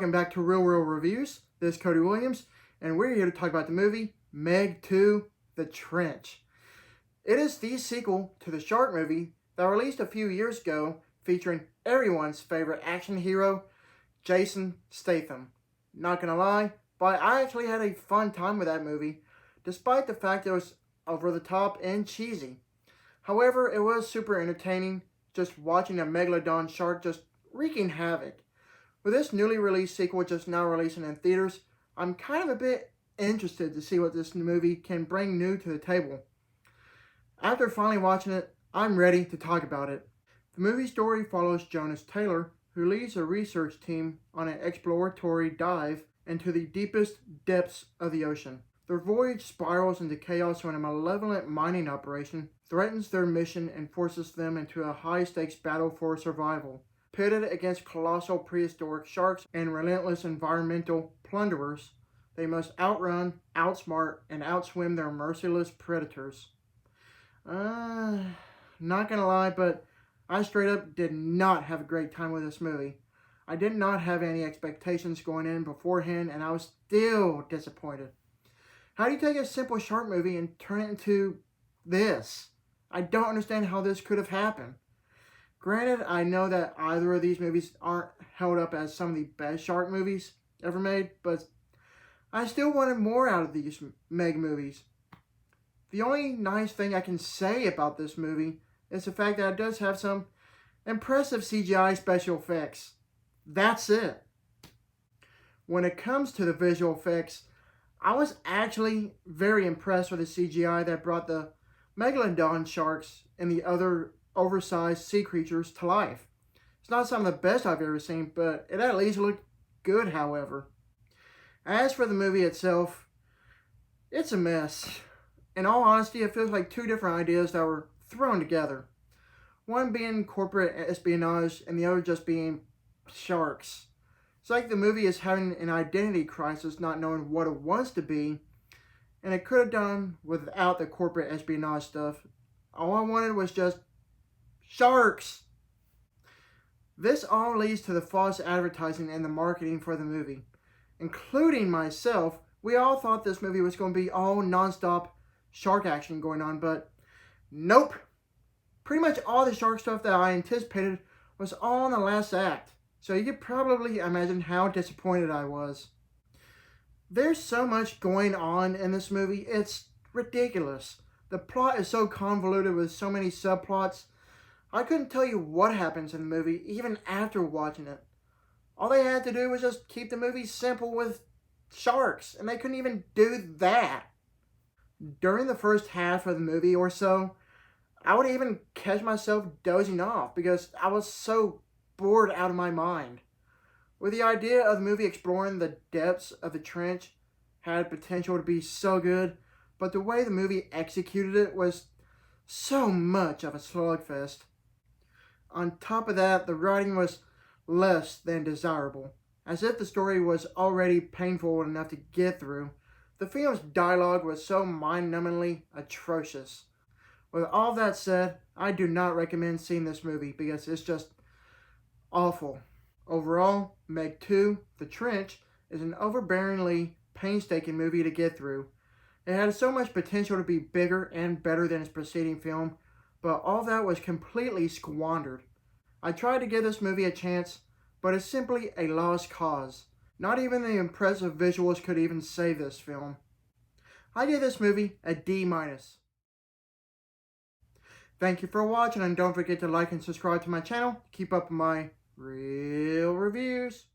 welcome back to Real Reviews. This is Cody Williams, and we're here to talk about the movie Meg 2: The Trench. It is the sequel to the shark movie that released a few years ago, featuring everyone's favorite action hero, Jason Statham. Not gonna lie, but I actually had a fun time with that movie, despite the fact it was over the top and cheesy. However, it was super entertaining, just watching a megalodon shark just wreaking havoc. With this newly released sequel just now releasing in theaters, I'm kind of a bit interested to see what this movie can bring new to the table. After finally watching it, I'm ready to talk about it. The movie story follows Jonas Taylor, who leads a research team on an exploratory dive into the deepest depths of the ocean. Their voyage spirals into chaos when a malevolent mining operation threatens their mission and forces them into a high-stakes battle for survival. Pitted against colossal prehistoric sharks and relentless environmental plunderers, they must outrun, outsmart, and outswim their merciless predators. Not gonna lie, but I straight up did not have a great time with this movie. I did not have any expectations going in beforehand, and I was still disappointed. How do you take a simple shark movie and turn it into this? I don't understand how this could have happened. Granted, I know that either of these movies aren't held up as some of the best shark movies ever made, but I still wanted more out of these Meg movies. The only nice thing I can say about this movie is the fact that it does have some impressive CGI special effects. That's it. When it comes to the visual effects, I was actually very impressed with the CGI that brought the megalodon sharks and the other oversized sea creatures to life. It's not some of the best I've ever seen, but it at least looked good, however. As for the movie itself, it's a mess. In all honesty, it feels like two different ideas that were thrown together. One being corporate espionage and the other just being sharks. It's like the movie is having an identity crisis, not knowing what it wants to be, and it could have done without the corporate espionage stuff. All I wanted was just sharks! This all leads to the false advertising and the marketing for the movie. Including myself, we all thought this movie was going to be all non-stop shark action going on, but nope. Pretty much all the shark stuff that I anticipated was all in the last act. So you could probably imagine how disappointed I was. There's so much going on in this movie, it's ridiculous. The plot is so convoluted with so many subplots. I couldn't tell you what happens in the movie even after watching it. All they had to do was just keep the movie simple with sharks, and they couldn't even do that. During the first half of the movie or so, I would even catch myself dozing off because I was so bored out of my mind. With the idea of the movie exploring the depths of the trench had potential to be so good, but the way the movie executed it was so much of a slugfest. On top of that, the writing was less than desirable. As if the story was already painful enough to get through, the film's dialogue was so mind-numbingly atrocious. With all that said, I do not recommend seeing this movie because it's just awful. Overall, Meg 2: The Trench is an overbearingly painstaking movie to get through. It had so much potential to be bigger and better than its preceding film, but all that was completely squandered. I tried to give this movie a chance, but it's simply a lost cause. Not even the impressive visuals could even save this film. I give this movie a D-. Thank you for watching, and don't forget to like and subscribe to my channel. Keep up with my real reviews.